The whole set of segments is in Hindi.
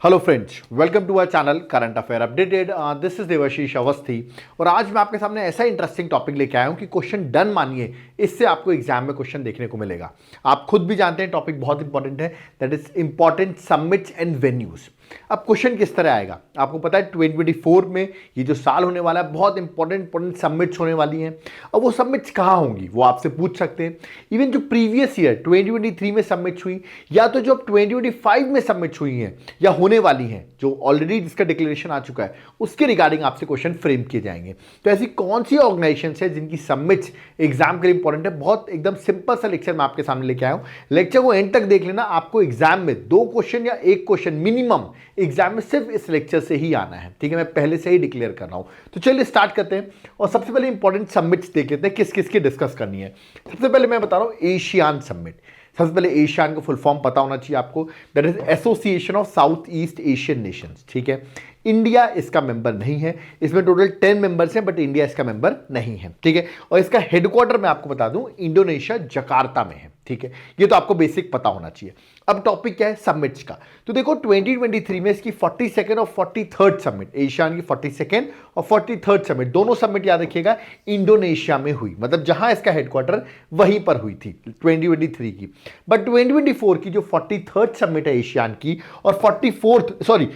Hello friends, welcome to our channel current affair updated. This is Devashish Awasthi और आज मैं आपके सामने ऐसा इंटरेस्टिंग टॉपिक लेके आया हूं कि क्वेश्चन डन मानिए, इससे आपको एग्जाम में क्वेश्चन देखने को मिलेगा। आप खुद भी जानते हैं टॉपिक बहुत इंपॉर्टेंट है, that is important summits and venues. अब क्वेश्चन किस तरह आएगा आपको पता है, 2024 में ये जो साल होने वाला है बहुत इंपॉर्टेंट समिट्स होने वाली हैं। अब वो समिट्स कहाँ होंगी वो आपसे पूछ सकते हैं। इवन जो प्रीवियस ईयर 2023 में समिट्स हुई या तो जो अब 2025 में समिट्स हुई हैं या होने वाली हैं, जो ऑलरेडी जिसका डिक्लेरेशन आ चुका है, उसके रिगार्डिंग आपसे क्वेश्चन फ्रेम किए जाएंगे। तो ऐसी कौन सी ऑर्गेनाइजेशन है जिनकी समिट्स एग्जाम के लिए इंपॉर्टेंट है। बहुत एकदम सिंपल सा लेक्चर मैं आपके सामने लेके आया हूं। लेक्चर को एंड तक देख लेना, आपको एग्जाम में 2 क्वेश्चन या 1 क्वेश्चन मिनिमम एग्जाम में सिर्फ इस लेक्चर से ही आना है। ठीक है, मैं पहले से ही डिक्लेयर कर रहा हूं। तो चलिए स्टार्ट करते हैं और सबसे पहले इंपॉर्टेंट समिट्स देख लेते हैं किस किस की डिस्कस करनी है। सबसे पहले मैं बता रहा हूं एशियान समिट। सबसे पहले एशियान का फुल फॉर्म पता होना चाहिए आपको, that is association of south east Asian Nations. ठीक है, इंडिया इसका मेंबर नहीं है। इसमें टोटल 10 मेंबर्स हैं बट इंडिया इसका मेंबर नहीं है। ठीक है, और इसका हेडक्वार्टर मैं आपको बता दूं इंडोनेशिया जकार्ता में है। ठीक है, ये तो आपको बेसिक पता होना चाहिए। अब टॉपिक क्या है समिट्स का, तो देखो 2023 में इसकी 42nd और 43rd समिट, एशियान की 42nd और 43rd समिट, दोनों समिट याद रखिएगा इंडोनेशिया में हुई, मतलब जहां इसका हेडक्वार्टर वहीं पर हुई थी 2023 की। बट 2024 की जो 43rd समिट है एशियान की और 43rd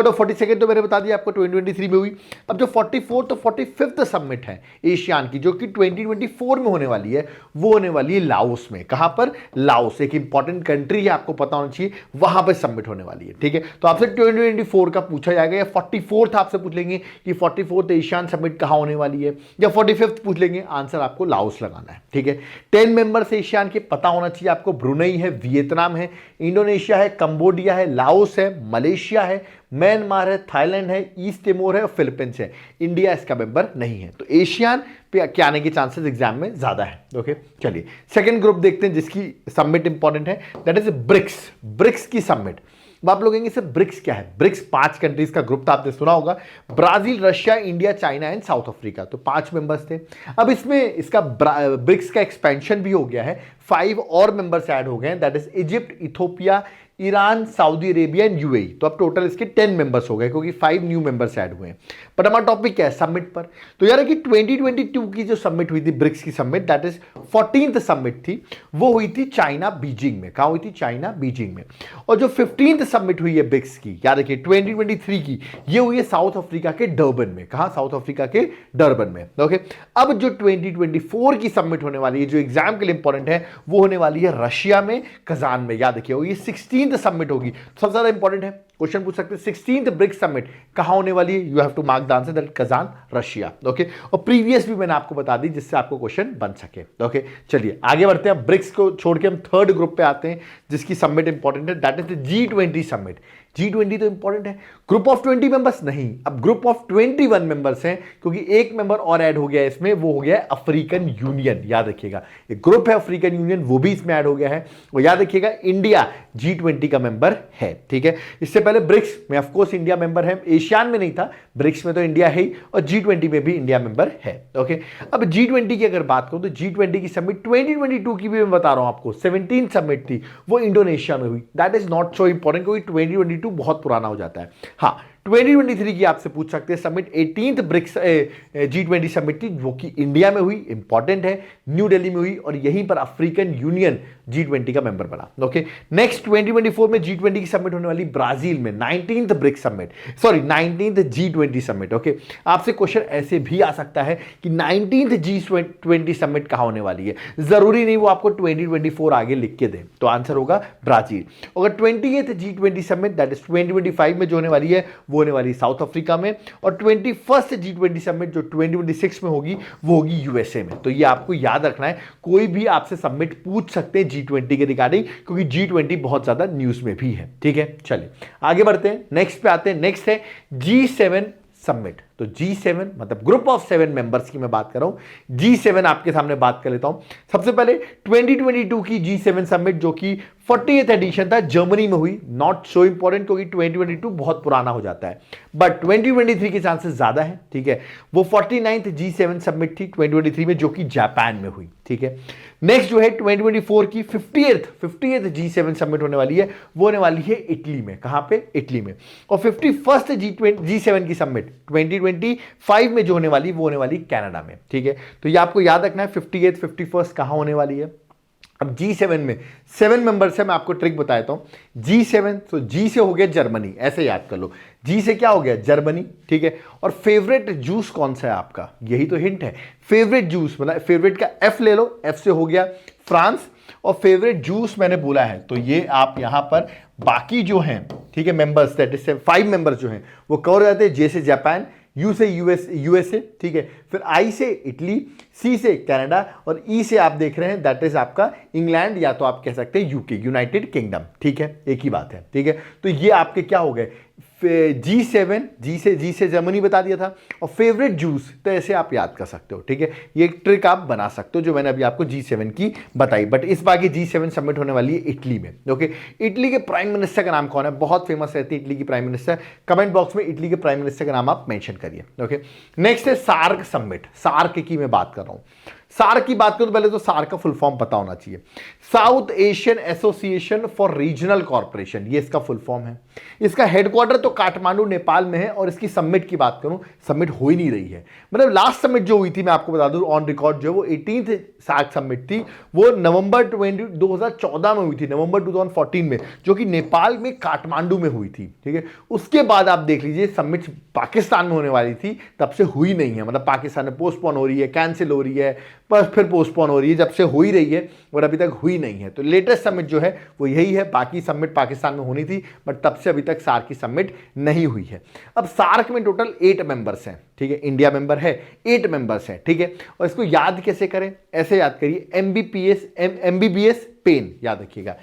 और 42nd तो मैंने बता दिया आपको 2023 में हुई। अब जो 44th और 45th समिट है एशियान की जो कि 2024 में होने वाली है, वो होने वाली है लाओस में। कहां पर? लाओस, एक इंपॉर्टेंट कंट्री है, आपको पता होना चाहिए, वहां पर समिट होने वाली है। ठीक है, तो आपसे 2024 का पूछा जाएगा या 44th आपसे पूछ लेंगे कि 44th एशियान समिट कहां होने वाली है, या 45th पूछ लेंगे, आंसर आपको लाओस लगाना है। ठीक है, 10 मेंबर्स एशियान के पता होना चाहिए आपको, ब्रुनेई है, वियतनाम है, इंडोनेशिया है, कंबोडिया है, लाओस है, मलेशिया है, म्यांमार है, थाईलैंड है, ईस्ट तिमोर है और फिलीपींस है। इंडिया इसका मेंबर नहीं है। तो एशियान पे के आने के चांसेस एग्जाम में ज्यादा है। ओके, चलिए सेकंड ग्रुप देखते हैं जिसकी समिट इंपॉर्टेंट है, दैट इज ब्रिक्स। ब्रिक्स की समिट। अब आप लोग कहेंगे सर ब्रिक्स क्या है? ब्रिक्स 5 कंट्रीज का ग्रुप था, आपने सुना होगा, Brazil, Russia, India, China and south Africa. तो 5 मेंबर्स थे। अब इसमें इसका ब्रिक्स का एक्सपेंशन भी हो गया है, 5 और मेंबर्स ऐड हो गए हैं, that is Egypt, Ethiopia, Iran, Saudi Arabia and UAE. तो अब टोटल इसके 10 मेंबर्स हो गए क्योंकि 5 न्यू मेंबर्स ऐड हुए हैं। बट हमारा टॉपिक क्या है समिट पर, तो यार कि 2022 की जो समिट हुई थी ब्रिक्स की summit, that is 14th summit थी, वो हुई थी चाइना बीजिंग में। कहां हुई थी? चाइना बीजिंग में। और जो 15th समिट हुई है ब्रिक्स की, याद रखिए 2023 की, ये हुई है साउथ अफ्रीका के डरबन में। कहां? साउथ अफ्रीका के डरबन में। ओके, अब जो 2024 की समिट होने वाली है जो एग्जाम के लिए इंपॉर्टेंट है, वो होने वाली है रशिया में, कजान में। याद रखिए ये 16th समिट होगी, सबसे ज्यादा इंपॉर्टेंट है, क्वेश्चन पूछ सकते हैं 16th ब्रिक्स समिट कहां होने वाली है, you have to mark the answer, that Kazan, Russia. Okay, और प्रीवियस भी मैंने आपको बता दी जिससे आपको क्वेश्चन बन सके। ओके, चलिए आगे बढ़ते हैं। ब्रिक्स को छोड़ के हम थर्ड ग्रुप पे आते हैं जिसकी समिट इंपॉर्टेंट है, that is the G20 summit. G20 तो इंपॉर्टेंट है, ग्रुप ऑफ 20 मेंबर्स नहीं, अब ग्रुप ऑफ 21 मेंबर्स हैं क्योंकि एक मेंबर और ऐड हो गया है इसमें, वो हो गया है अफ्रीकन यूनियन। याद रखिएगा एक ग्रुप है अफ्रीकन यूनियन, वो भी इसमें ऐड हो गया है। और याद रखिएगा इंडिया G20 का मेंबर है। ठीक है, इससे पहले ब्रिक्स में ऑफ कोर्स इंडिया मेंबर है, एशियान में नहीं था, ब्रिक्स में तो इंडिया है ही, और G20 में भी इंडिया मेंबर है। ओके, अब G20 की अगर बात करूं तो G20 की समिट 2022 की भी मैं बता रहा हूं आपको, 17 समिट थी, वो इंडोनेशिया में हुई। That is not so important क्योंकि 2022 बहुत पुराना हो जाता है। हाँ, 2023 की आपसे पूछ सकते हैं summit, 18th BRICS G20 summit थी जो कि इंडिया में हुई, इंपॉर्टेंट है, न्यू दिल्ली में हुई, और यहीं पर अफ्रीकन यूनियन G20 का मेंबर बना। ओके, नेक्स्ट 2024 में G20 की समिट होने वाली ब्राजील में, 19th BRICS summit, sorry 19th G20 summit. Okay, आपसे क्वेश्चन ऐसे भी आ सकता है कि 19th G20 समिट कहां होने वाली है, जरूरी नहीं वो आपको 2024 आगे लिख के दे, तो आंसर होगा ब्राजील। अगर 20th G20 summit that is 2025 में जो होने वाली है, वो होने वाली साउथ अफ्रीका में, और 21st G20 समिट जो 2026 में होगी, वो होगी यूएसए में। तो ये आपको याद रखना है, कोई भी आपसे समिट पूछ सकते हैं G20 के रिगार्डिंग क्योंकि G20 बहुत ज्यादा न्यूज में भी है। ठीक है, चलिए आगे बढ़ते हैं, नेक्स्ट पे आते हैं। नेक्स्ट है G7 समिट। तो G7 मतलब ग्रुप ऑफ 7 मेंबर्स की मैं बात कर रहा हूं। G7 आपके सामने बात कर लेता हूं। सबसे पहले 2022 की G7 समिट जो कि 48th एडिशन था, जर्मनी में हुई, नॉट सो इंपॉर्टेंट क्योंकि 2022 बहुत पुराना हो जाता है, बट 2023 के चांसेस ज्यादा है, ठीक है। वो 49th G7 समिट थी 2023 में, जो कि जापान में हुई, ठीक है। नेक्स्ट जो है 2024 की 50th G7 समिट होने वाली है, वो होने वाली है इटली में। कहां पे? इटली में। और 51st G7 की समिट 2025 में जो होने वाली, वो होने वाली कनाडा में, ठीक है। तो ये आपको याद रखना है 58th 51st कहां होने वाली है। अब G7 में 7 मेंबर्स है, मैं आपको ट्रिक बता देता हूं। G7, तो G से हो गया जर्मनी, ऐसे याद कर लो। G से क्या हो गया? जर्मनी, ठीक है। और फेवरेट जूस कौन सा है आपका? यही तो हिंट है। फेवरेट जूस मतलब फेवरेट का F ले लो, F से हो गया फ्रांस। और फेवरेट जूस मैंने बोला है, तो ये आप यहां पर बाकी जो हैं, ठीक है, मेंबर्स, दैट इज 5 मेंबर्स जो हैं वो कवर हो जाते हैं। J से जापान, यू से यूएसए, ठीक है, फिर आई से इटली, सी से कनाडा, और ई से आप देख रहे हैं दैट इज आपका इंग्लैंड, या तो आप कह सकते हैं यूके, यूनाइटेड किंगडम, ठीक है, एक ही बात है, ठीक है। तो ये आपके क्या हो गए? G7, जी से जर्मनी बता दिया था, और फेवरेट जूस, तो ऐसे आप याद कर सकते हो, ठीक है। ये एक ट्रिक आप बना सकते हो जो मैंने अभी आपको G7 की बताई। बट इस बार की G7 समिट होने वाली है इटली में, ओके। इटली के प्राइम मिनिस्टर का नाम कौन है? बहुत फेमस रहती है इटली की प्राइम मिनिस्टर। कमेंट बॉक्स में इटली के प्राइम मिनिस्टर का नाम आप मेंशन करिए, ओके। नेक्स्ट है सार्क समिट। सार्क की मैं बात कर रहा हूं। सार्क की बात करूं तो पहले तो सार्क का फुल फॉर्म पता होना चाहिए। South Asian association for regional corporation, ये इसका फुल फॉर्म है। इसका हेडक्वार्टर तो काठमांडू नेपाल में है। और इसकी समिट की बात करूं, समिट हो ही नहीं रही है। मतलब लास्ट समिट जो हुई थी, मैं आपको बता दूं ऑन रिकॉर्ड, जो वो 18th सार्क समिट थी, वो नवंबर 2014 में हुई थी, नवंबर 2014 में, जो कि नेपाल में काठमांडू में हुई थी, ठीक है। उसके बाद आप देख लीजिए समिट पाकिस्तान में होने वाली थी, तब से हुई नहीं है। मतलब पाकिस्तान में पोस्टपोन हो रही है, कैंसिल हो रही है, पर फिर पोस्टपोन हो रही है, जब से हो ही रही है और अभी तक हुई नहीं है। तो लेटेस्ट समिट जो है वो यही है। बाकी समिट पाकिस्तान में होनी थी, बट तब से अभी तक सार्क की समिट नहीं हुई है। अब सार्क में टोटल 8 मेंबर्स हैं, ठीक है। इंडिया मेंबर है, 8 मेंबर्स हैं, ठीक है। और इसको याद कैसे करें? ऐसे याद करिए, MBBS पेन, याद रखिएगा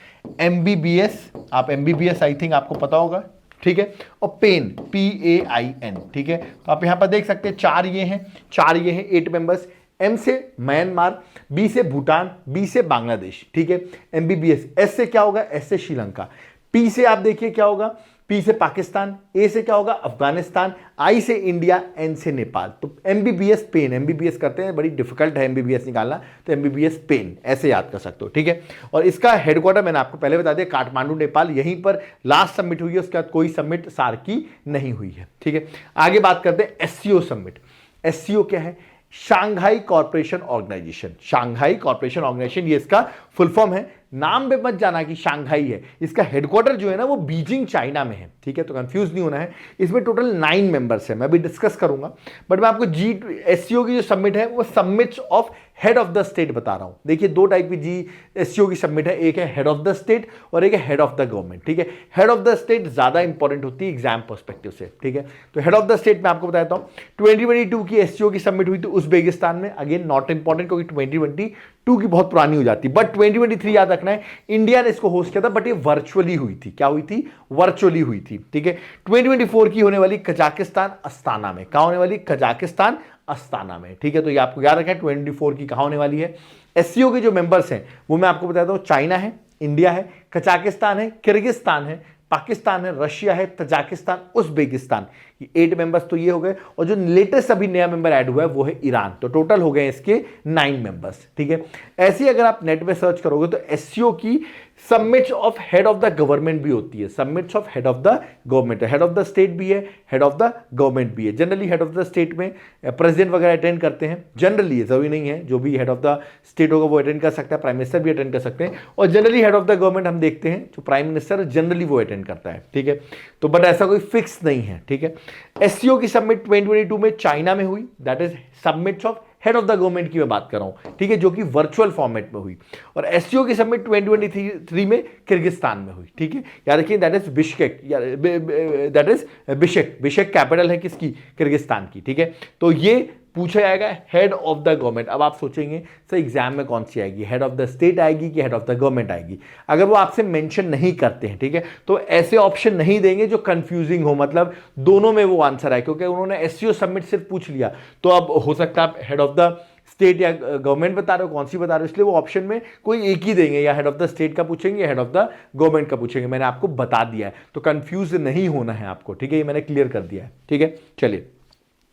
MBBS। आप MBBS आई थिंक आपको पता होगा, ठीक है। और पेन PAIN, ठीक है। तो आप यहां पर देख सकते हैं 4 ये हैं, 8 मेंबर्स। M से म्यांमार, B से भूटान, B से बांग्लादेश, ठीक है, MBBS। S से क्या होगा? S से श्रीलंका। P से आप देखिए क्या होगा? P से पाकिस्तान। A से क्या होगा? अफगानिस्तान। I से इंडिया, N से नेपाल। तो MBBS पेन, MBBS करते हैं, बड़ी डिफिकल्ट है MBBS निकालना, तो MBBS पेन ऐसे याद कर सकते हो, ठीक है। और इसका हेडक्वार्टर मैंने आपको पहले बता दिया, काठमांडू नेपाल, यहीं पर लास्ट समिट हुई है। उसके बाद कोई समिट सार्क की नहीं हुई है, ठीक है। आगे बात करते हैं SCO समिट। SCO क्या है? Shanghai corporation organisation. Shanghai corporation organisation, ये इसका फुल फॉर्म है। नाम पे मत जाना कि शांघाई है, इसका हेडक्वार्टर जो है ना वो बीजिंग चाइना में है, ठीक है। तो कंफ्यूज नहीं होना है। इसमें टोटल 9 मेंबर्स है, मैं भी डिस्कस करूंगा। बट मैं आपको SCO की जो समिट है वो summits of head of the state बता रहा हूं। देखिए 2 टाइप की SCO की समिट है, एक है हेड ऑफ द स्टेट और एक है हेड ऑफ द गवर्नमेंट, ठीक है। हेड ऑफ द स्टेट ज्यादा इंपॉर्टेंट होती है एग्जाम पर्सपेक्टिव से, ठीक है। तो हेड ऑफ द स्टेट मैं आपको बताता हूं। 2022 की SCO की समिट हुई थी उज्बेकिस्तान में, अगेन नॉट इंपॉर्टेंट क्योंकि 2022 की बहुत पुरानी हो जाती। बट 2023 याद रखना है, इंडिया ने इसको होस्ट किया था, बट ये वर्चुअली हुई थी। क्या हुई थी? वर्चुअली हुई थी, ठीक है। 2024 की होने वाली कजाकिस्तान अस्ताना में। कहां होने वाली? कजाकिस्तान अस्ताना में, ठीक है। तो ये आपको याद रखना है 24 की कहां होने वाली है। SCO के जो मेंबर्स हैं वो मैं आपको बताता हूं, चाइना है, इंडिया है, कजाकिस्तान है, किर्गिस्तान है, पाकिस्तान है, रशिया है, तजाकिस्तान, उज्बेकिस्तान। ये 8 मेंबर्स तो ये हो गए। और जो लेटेस्ट अभी नया मेंबर ऐड हुआ है वो है ईरान। तो टोटल हो गए इसके 9 मेंबर्स, ठीक है। ऐसे ही अगर आप नेट पे सर्च करोगे तो SCO की summits of head of the government भी होती है। Summits of head of the government, head of the state भी है, हेड ऑफ द गवर्नमेंट भी है। Generally head of the state में प्रेसिडेंट वगैरह अटेंड करते हैं, जनरली, जरूरी नहीं है, जो भी हेड ऑफ द स्टेट होगा वो अटेंड कर सकता है, प्राइम मिनिस्टर भी अटेंड कर सकते हैं। और generally head of the government हम देखते हैं जो प्राइम मिनिस्टर जनरली वो अटेंड करता है, ठीक है। तो बट ऐसा कोई फिक्स नहीं है, ठीक है। SCO की समिट 2022 में चाइना में हुई, that is summits of head of the government की मैं बात कर रहा हूं, ठीक है, जो कि वर्चुअल फॉर्मेट में हुई। और SCO की समिट 2023 में किर्गिस्तान में हुई, ठीक है। याद रखिए that is Bishkek, that is Bishkek capital है किसकी? किर्गिस्तान की, ठीक है। तो ये पूछा जाएगा हेड ऑफ द गवर्नमेंट। अब आप सोचेंगे सर एग्जाम में कौन सी आएगी, हेड ऑफ द स्टेट आएगी कि हेड ऑफ द गवर्नमेंट आएगी? अगर वो आपसे मेंशन नहीं करते हैं, ठीक है, तो ऐसे ऑप्शन नहीं देंगे जो कंफ्यूजिंग हो, मतलब दोनों में वो आंसर है। क्योंकि उन्होंने SCO समिट सिर्फ पूछ लिया, तो अब हो सकता है आप हेड ऑफ द स्टेट या गवर्नमेंट बता रहे हो, कौन सी बता रहे हो, इसलिए वो ऑप्शन में कोई एक ही देंगे, या हेड ऑफ द स्टेट का पूछेंगे या हेड ऑफ द गवर्नमेंट का पूछेंगे। मैंने आपको बता दिया है, तो कंफ्यूज नहीं होना है आपको, ठीक है, ये मैंने क्लियर कर दिया है, ठीक है। चलिए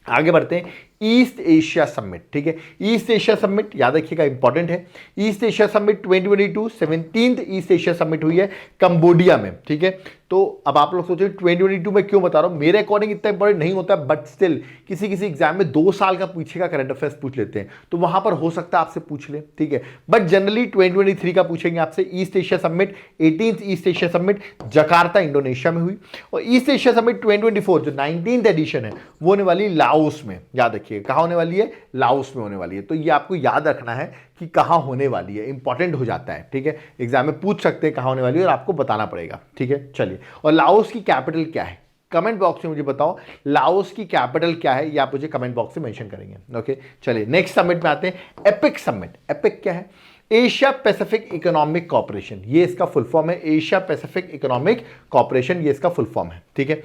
आगे बढ़ते हैं। ईस्ट एशिया समिट, ठीक है, ईस्ट एशिया समिट याद रखिएगा, इंपॉर्टेंट है। East Asia summit 2022 17th east Asia summit हुई है कंबोडिया में, ठीक है। तो अब आप लोग सोचें 2022 में क्यों बता रहा हूं, मेरे अकॉर्डिंग इतना इंपॉर्टेंट नहीं होता, बट स्टिल किसी किसी एग्जाम में 2 साल का पीछे का करंट अफेयर्स पूछ लेते हैं, तो वहां पर हो सकता है आपसे पूछ ले, ठीक है। बट जनरली 2023 का पूछेंगे आपसे। East Asia summit 18th east Asia summit Jakarta Indonesia में हुई, और ईस्ट एशिया समिट 2024 जो 19th एडिशन है वो होने वाली लाओस में, याद रखिए कहां होने वाली है, लाओस में होने वाली है। तो ये आपको याद रखना है कि कहां होने वाली है, इंपॉर्टेंट हो जाता है, ठीक है, एग्जाम में पूछ सकते हैं कहां होने वाली है और आपको बताना पड़ेगा, ठीक है। चलिए, और लाओस की कैपिटल क्या है, कमेंट बॉक्स में मुझे बताओ लाओस की कैपिटल क्या है, ये आप मुझे कमेंट बॉक्स में मेंशन करेंगे, ओके। चलिए नेक्स्ट समिट में आते हैं, एपिक समिट। एपिक क्या है, एशिया पैसिफिक इकोनॉमिक कॉर्पोरेशन, ये इसका फुल फॉर्म है, एशिया पैसिफिक इकोनॉमिक कॉर्पोरेशन, ये इसका फुल फॉर्म है, ठीक है।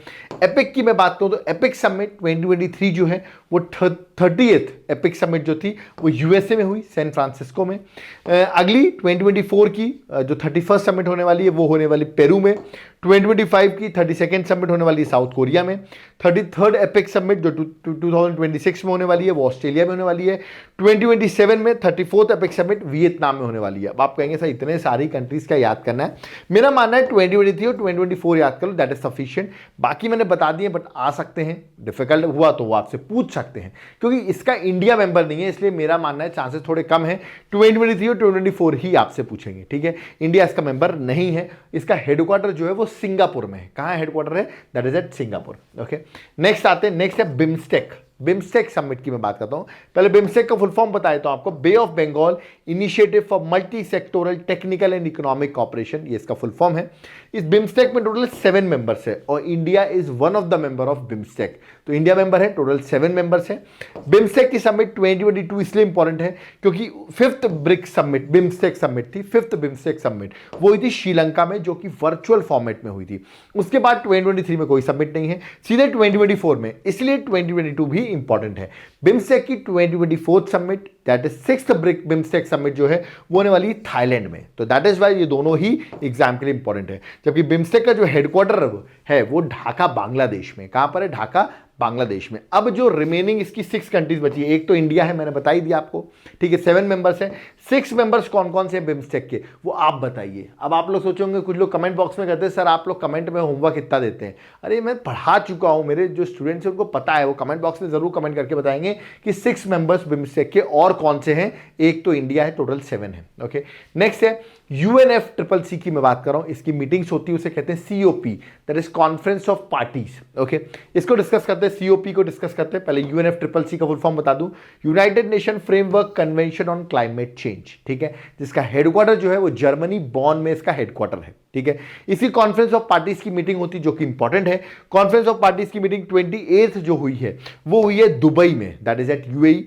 एपिक की मैं बात करूं तो एपिक समिट 2023 जो है वो 30th एपिक समिट जो थी वो यूएसए में हुई, सैन फ्रांसिस्को में। अगली 2024 की जो 31st समिट होने वाली है वो होने वाली पेरू में। 2025 की 32nd समिट होने वाली है साउथ कोरिया में। 33rd एपिक समिट जो 2026 में होने वाली है वो ऑस्ट्रेलिया में होने वाली है। 2027 में 34th एपिक समिट वियतनाम में होने वाली है। अब आप कहेंगे सर इतने सारी कंट्रीज का याद करना है, मेरा मानना है 2023 और 2024 याद कर लो, दैट इज सफिशिएंट। बाकी मैंने बता दिए, बट आ सकते हैं, डिफिकल्ट हुआ तो वो आपसे पूछ सकते हैं, क्योंकि इसका इंडिया मेंबर नहीं है, इसलिए मेरा मानना है चांसेस थोड़े कम है 2023 और 2024 ही आपसे पूछेंगे, ठीक है। इंडिया इसका मेंबर नहीं है। इसका हेडक्वार्टर जो है वो सिंगापुर में है। कहां हेडक्वार्टर है, that is at Singapore, okay. Next आते हैं, नेक्स्ट है बिम्स्टेक। बिम्स्टेक समिट की मैं बात करता हूं। पहले बिम्स्टेक का फुल फॉर्म बताया तो आपको, Bay of Bengal Initiative for Multi Sectoral Technical and Economic Cooperation, ये इसका फुल फॉर्म है। इस बिम्स्टेक में टोटल 7 मेंबर्स है और India is one of the member of BIMSTEC, तो इंडिया मेंबर है, टोटल 7 मेंबर्स है। बिम्स्टेक की समिट 2022 इसलिए इंपॉर्टेंट है क्योंकि 5th BRICS summit BIMSTEC summit थी, 5th बिम्स्टेक समिट वो हुई थी श्रीलंका में, जो कि वर्चुअल फॉर्मेट में हुई थी। उसके बाद 2023 में कोई समिट नहीं है, सीधे 2024 में, इसलिए 2022 भी इंपॉर्टेंट है। बिम्स्टेक की 2024 summit that is 6th brick BIMSTEC summit जो है वो होने वाली थाईलैंड में, तो दैट इज वाई ये दोनों ही एग्जाम के लिए इंपॉर्टेंट है। जबकि बिम्स्टेक का जो हेडक्वार्टर है वो ढाका बांग्लादेश में, कहां पर है, ढाका बांग्लादेश में। अब जो रिमेनिंग इसकी 6 कंट्रीज बची है, एक तो इंडिया है, मैंने बता ही दिया आपको, ठीक है, 7 मेंबर्स हैं। 6 मेंबर्स कौन कौन से बिम्स्टेक के, वो आप बताइए। अब आप लोग सोचोगे, कुछ लोग कमेंट बॉक्स में कहते हैं सर आप लोग कमेंट में होमवर्क कितना देते हैं। अरे मैं पढ़ा चुका हूं, मेरे जो स्टूडेंट्स हैं उनको पता है, वो कमेंट बॉक्स में जरूर कमेंट करके बताएंगे कि 6 मेंबर्स बिम्स्टेक के और कौन से हैं। एक तो इंडिया है, टोटल 7 है, ओके। नेक्स्ट है UNFCCC की मैं बात कर रहा हूं, इसकी मीटिंग्स होती है, उसे कहते हैं COP, that is conference of parties, okay. इसको डिस्कस करते हैं, COP को डिस्कस करते हैं। पहले UNFCCC का फुल फॉर्म बता दूं, United nation framework convention on climate change, ठीक है, जिसका हेडक्वार्टर जो है वो जर्मनी बॉन में इसका हेडक्वार्टर है, ठीक है। इसी कॉन्फ्रेंस ऑफ पार्टीज की मीटिंग होती है जो कि इंपॉर्टेंट है। कॉन्फ्रेंस ऑफ पार्टीज की मीटिंग 28th जो हुई है वो हुई है दुबई में, that is eight UAE।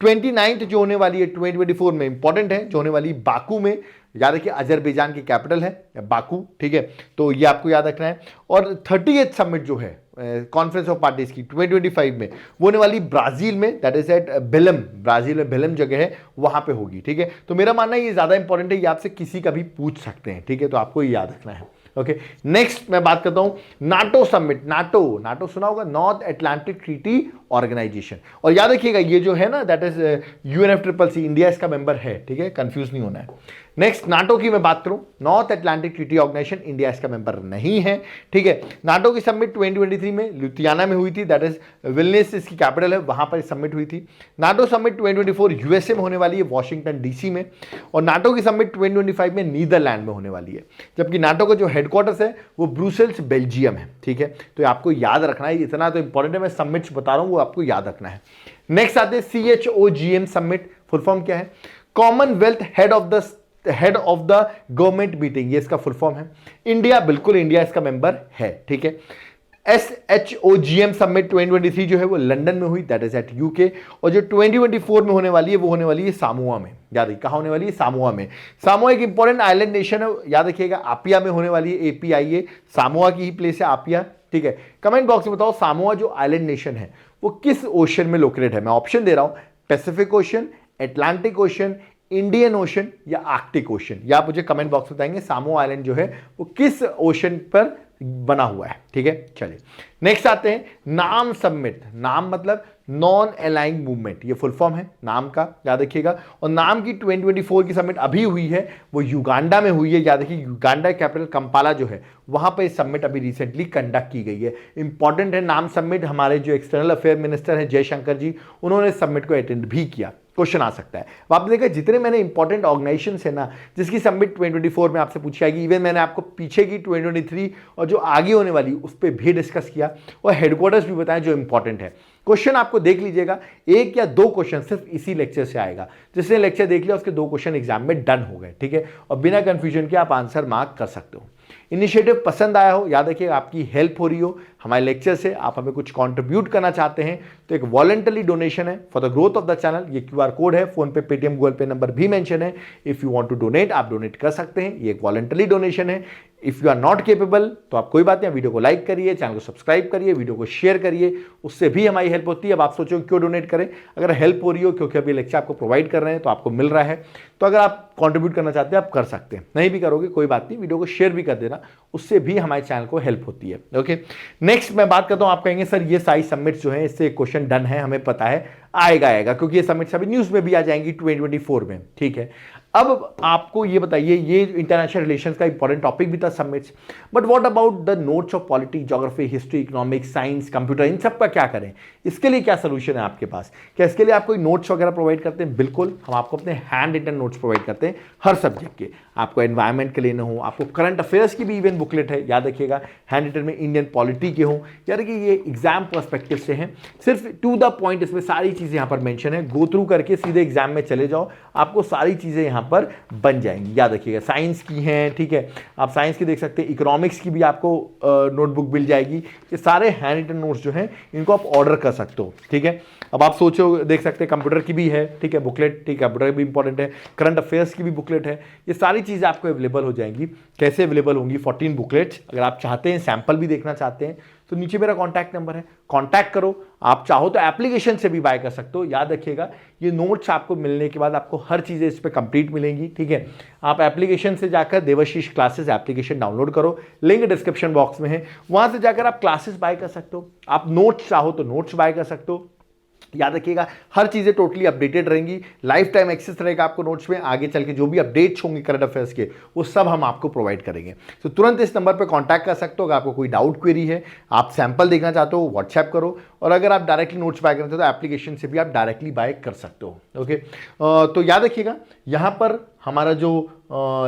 29th जो होने वाली है 2024 में, इंपॉर्टेंट है, जो होने वाली बाकू में, याद रखिए अजरबैजान की कैपिटल है बाकू, ठीक है, तो ये आपको याद रखना है। और 30th समिट जो है कॉन्फ्रेंस ऑफ पार्टीज की 2025 में वो होने वाली ब्राजील में, that is eight Belum, Brazil में बेलम जगह है, वहां पे होगी, ठीक है। तो मेरा मानना है ये ज्यादा इंपॉर्टेंट है, ये आपसे किसी का भी पूछ सकते हैं, ठीक है, तो आपको ये याद रखना है, ओके। नेक्स्ट मैं बात करता हूं नाटो समिट। नाटो सुना होगा, नॉर्थ अटलांटिक ट्रीटी ऑर्गेनाइजेशन, और याद रखिएगा ये जो है ना दैट इज UNFCCC, इंडिया इसका मेंबर है, ठीक है, कंफ्यूज नहीं होना है। नेक्स्ट नाटो की मैं बात करूं, North Atlantic Treaty Organisation, India इसका मेंबर नहीं है, ठीक है। नाटो की समिट 2023 में लुधियाना में हुई थी, दैट इज विल्नियस इसकी कैपिटल है, वहां पर समिट हुई थी। नाटो समिट 2024 USA में होने वाली है, वॉशिंगटन DC में, और नाटो की समिट 2025 में नीदरलैंड में होने वाली है। जबकि नाटो का जो हेडक्वार्टर्स है वो ब्रुसेल्स बेल्जियम है, ठीक है, तो आपको याद रखना है, इतना तो इंपॉर्टेंट है, मैं समिट्स बता रहा हूं वो आपको याद रखना है। नेक्स्ट आते हैं CHOGM समिट, फुल फॉर्म क्या है, Commonwealth head of the government meeting, ये इसका फुल फॉर्म है। इंडिया, बिल्कुल इंडिया इसका मेंबर है, ठीक है। SHOGM समिट 2023 जो है वो लंदन में हुई, दैट इज एट UK, और जो 2024 में होने वाली है वो होने वाली है सामोआ में। याद रखिए कहां होने वाली है, सामोआ में। सामोआ एक इंपॉर्टेंट आइलैंड नेशन है, याद रखिएगा आपिया में होने वाली है, APIA, सामोआ की ही प्लेस है आपिया, ठीक है। कमेंट बॉक्स में बताओ सामोआ जो आइलैंड नेशन है वो किस ओशन में लोकेटेड है। मैं ऑप्शन दे रहा हूं, Pacific ocean, Atlantic ocean, Indian ocean या आर्कटिक ओशन, या आप मुझे कमेंट बॉक्स में बताएंगे सामो आइलैंड जो है वो किस ओशन पर बना हुआ है। ठीक है, चलिए नेक्स्ट आते हैं नाम सबमिट। नाम मतलब नॉन अलाइंग मूवमेंट, ये फुल फॉर्म है नाम का, याद रखिएगा। और नाम की 2024 की सबमिट अभी हुई है, वो युगांडा में हुई है, याद रखिए। युगांडा कैपिटल कंपाला जो है वहां पर सबमिट अभी रिसेंटली कंडक्ट की गई है। इंपॉर्टेंट है नाम सबमिट, हमारे जो एक्सटर्नल अफेयर मिनिस्टर है जयशंकर जी, उन्होंने सबमिट को अटेंड भी किया। क्वेश्चन आ सकता है। अब आपने देखा जितने मैंने इंपॉर्टेंट ऑर्गेनाइजेशन है ना जिसकी सबमिट 2024 में आपसे पूछी जाएगी, इवन मैंने आपको पीछे की 2023 और जो आगे होने वाली उस पर भी डिस्कस किया और हेडक्वार्टर्स भी बताएं जो इंपॉर्टेंट है। क्वेश्चन आपको देख लीजिएगा, एक या दो क्वेश्चन सिर्फ इसी लेक्चर से आएगा। जिसने लेक्चर देख लिया उसके 2 क्वेश्चन एग्जाम में डन हो गए। ठीक है, और बिना कंफ्यूजन के आप आंसर मार्क कर सकते हो। इनिशिएटिव पसंद आया हो, याद रखिए आपकी हेल्प हो रही हो हमारे लेक्चर से, आप हमें कुछ कंट्रीब्यूट करना चाहते हैं तो एक वॉलंटरी डोनेशन है for the growth of the channel. ये क्यूआर कोड है, PhonePe, Paytm, Google Pay number भी मेंशन है। If you want to donate आप डोनेट कर सकते हैं, ये एक वॉलंटरी डोनेशन है। If you are not capable तो आप कोई बात नहीं, वीडियो को लाइक करिए, चैनल को सब्सक्राइब करिए, वीडियो को शेयर करिए, उससे भी हमारी हेल्प होती है। अब आप सोचो क्यों डोनेट करें, अगर हेल्प हो रही हो क्योंकि अभी लेक्चर आपको प्रोवाइड कर रहे हैं तो आपको मिल रहा है, तो अगर आप कंट्रीब्यूट करना चाहते हैं आप कर सकते हैं। नहीं भी करोगे कोई बात नहीं, वीडियो को शेयर भी कर देना, उससे भी हमारे चैनल को हेल्प होती है। ओके, नेक्स्ट मैं बात करता हूं। आप कहेंगे सर ये सारी सबमिट्स जो है इससे क्वेश्चन डन है, हमें पता है आएगा क्योंकि ये सबमिट्स अभी न्यूज में भी आ जाएंगी 2024 में। ठीक है, अब आपको ये बताइए, ये इंटरनेशनल रिलेशंस का इंपॉर्टेंट टॉपिक भी था submits, but what about the notes of politics, geography, history, economics, science, computer, इन सब का क्या करें? इसके लिए क्या सोल्यूशन है आपके पास? क्या इसके लिए आप कोई नोट्स वगैरह प्रोवाइड करते हैं? बिल्कुल, हम आपको अपने हैंड रिटन नोट्स प्रोवाइड करते हैं हर सब्जेक्ट के। आपको एनवायरमेंट के लेना हो, आपको करंट अफेयर्स की भी इवन बुकलेट है, याद रखिएगा। हैंड रिटन में इंडियन पॉलिटी के हो, याद रखिए ये एग्जाम पर्सपेक्टिव से है, सिर्फ टू द पॉइंट इसमें सारी चीजें यहां पर मेंशन है। गो थ्रू करके सीधे एग्जाम में चले जाओ, आपको सारी चीजें यहां पर बन जाएंगी, याद रखिएगा। साइंस की हैं, ठीक है, आप साइंस की देख सकते हैं, इकोनॉमिक्स की भी आपको नोटबुक मिल जाएगी। ये सारे हैंड रिटन नोट्स जो हैं इनको आप ऑर्डर कर सकते हो। ठीक है, अब आप सोचो देख सकते हैं कंप्यूटर की भी है, ठीक है, बुकलेट, ठीक है, कंप्यूटर भी इंपॉर्टेंट है, करंट अफेयर्स की भी बुकलेट है। ये सारी चीज़ें आपको अवेलेबल हो जाएंगी। कैसे अवेलेबल होंगी? 14 बुकलेट्स। अगर आप चाहते हैं सैंपल भी देखना चाहते हैं तो नीचे मेरा कॉन्टैक्ट नंबर है, कॉन्टैक्ट करो। आप चाहो तो एप्लीकेशन से भी बाय कर सकते हो। याद रखिएगा ये नोट्स आपको मिलने के बाद आपको हर चीज़ें इस पर कंप्लीट मिलेंगी। ठीक है, आप एप्लीकेशन से जाकर देवाशीष क्लासेस एप्लीकेशन डाउनलोड करो, लिंक डिस्क्रिप्शन बॉक्स में है, वहां से जाकर आप क्लासेस बाय कर सकते हो। आप नोट्स चाहो तो नोट्स बाय कर सकते हो। याद रखिएगा हर चीज़ें टोटली अपडेटेड रहेंगी, लाइफ टाइम एक्सेस रहेगा आपको नोट्स में। आगे चल के जो भी अपडेट्स होंगे करंट अफेयर्स के वो सब हम आपको प्रोवाइड करेंगे। तो तुरंत इस नंबर पर कांटेक्ट कर सकते हो। अगर आपको कोई डाउट क्वेरी है, आप सैंपल देखना चाहते हो, व्हाट्सएप करो। और अगर आप डायरेक्टली नोट्स बाय करते हो तो एप्लीकेशन से भी आप डायरेक्टली बाय कर सकते हो। ओके, तो याद रखिएगा यहाँ पर हमारा जो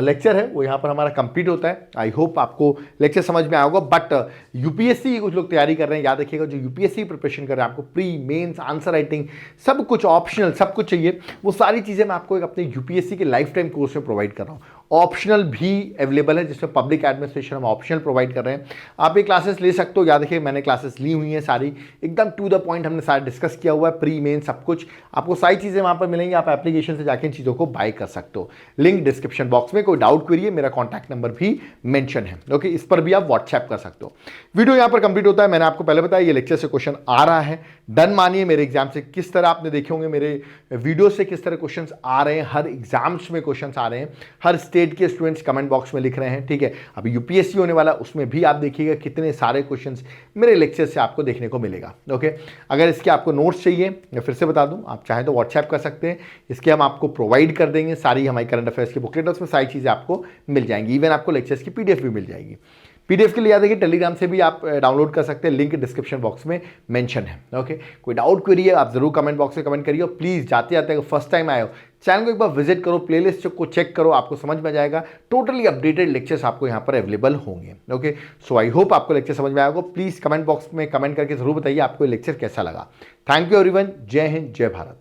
लेक्चर है वो यहाँ पर हमारा कंप्लीट होता है। आई होप आपको लेक्चर समझ में आया होगा। बट यूपीएससी कुछ लोग तैयारी कर रहे हैं, याद रखिएगा जो यूपीएससी प्रिपरेशन कर रहे हैं, आपको प्री मेंस आंसर राइटिंग सब कुछ ऑप्शनल सब कुछ चाहिए, वो सारी चीज़ें मैं आपको एक अपने यूपीएससी के लाइफ टाइम कोर्स में प्रोवाइड कर रहा हूँ। ऑप्शनल भी अवेलेबल है जिसमें पब्लिक एडमिनिस्ट्रेशन हम ऑप्शनल प्रोवाइड कर रहे हैं। आप ये क्लासेस ले सकते हो। याद रखिए मैंने क्लासेस ली हुई हैं सारी, एकदम टू द पॉइंट हमने सारा डिस्कस किया हुआ है, प्री मेन सब कुछ आपको सारी चीज़ें वहाँ पर मिलेंगी। आप एप्लीकेशन से जाके इन चीज़ों को बाय कर सकते हो। लिंक डिस्क्रिप्शन बॉक्स में। कोई डाउट क्वेरी है, मेरा कॉन्टैक्ट नंबर भी मेंशन है। ओके, इस पर भी आप व्हाट्सएप कर सकते हो। वीडियो यहाँ पर कंप्लीट होता है। मैंने आपको पहले बताया ये लेक्चर से क्वेश्चन आ रहा है, डन मानिए। मेरे एग्जाम से किस तरह आपने देखे होंगे, मेरे वीडियो से किस तरह क्वेश्चन आ रहे हैं, हर एग्जाम्स में क्वेश्चन आ रहे हैं, हर स्टेट के स्टूडेंट्स कमेंट बॉक्स में लिख रहे हैं। ठीक है, अभी यूपीएससी होने वाला, उसमें भी आप देखिएगा कितने सारे क्वेश्चंस मेरे लेक्चर से आपको देखने को मिलेगा। ओके, अगर इसके आपको नोट्स चाहिए, मैं फिर से बता दूं, आप चाहें तो व्हाट्सएप कर सकते हैं। इसके हम आपको प्रोवाइड कर देंगे सारी हमारी करंट अफेयर्स की बुकलेट, उसमें सारी चीज़ें आपको मिल जाएंगी। इवन आपको लेक्चर्स की पीडीएफ भी मिल जाएगी। पीडीएफ के लिए याद है कि टेलीग्राम से भी आप डाउनलोड कर सकते हैं, लिंक डिस्क्रिप्शन बॉक्स में मेंशन है। ओके, कोई डाउट क्वेरी है आप जरूर कमेंट बॉक्स में कमेंट करिए। और प्लीज़ जाते जाते अगर फर्स्ट टाइम आए हो चैनल को एक बार विजिट करो, प्लेलिस्ट को चेक करो, आपको समझ में आ जाएगा। टोटली अपडेटेड लेक्चर्स आपको यहाँ पर अवेलेबल होंगे। ओके, सो आई होप आपको लेक्चर समझ में आएगा। प्लीज़ कमेंट बॉक्स में कमेंट करके जरूर बताइए आपको ये लेक्चर कैसा लगा। Thank you everyone. जय हिंद, जय भारत।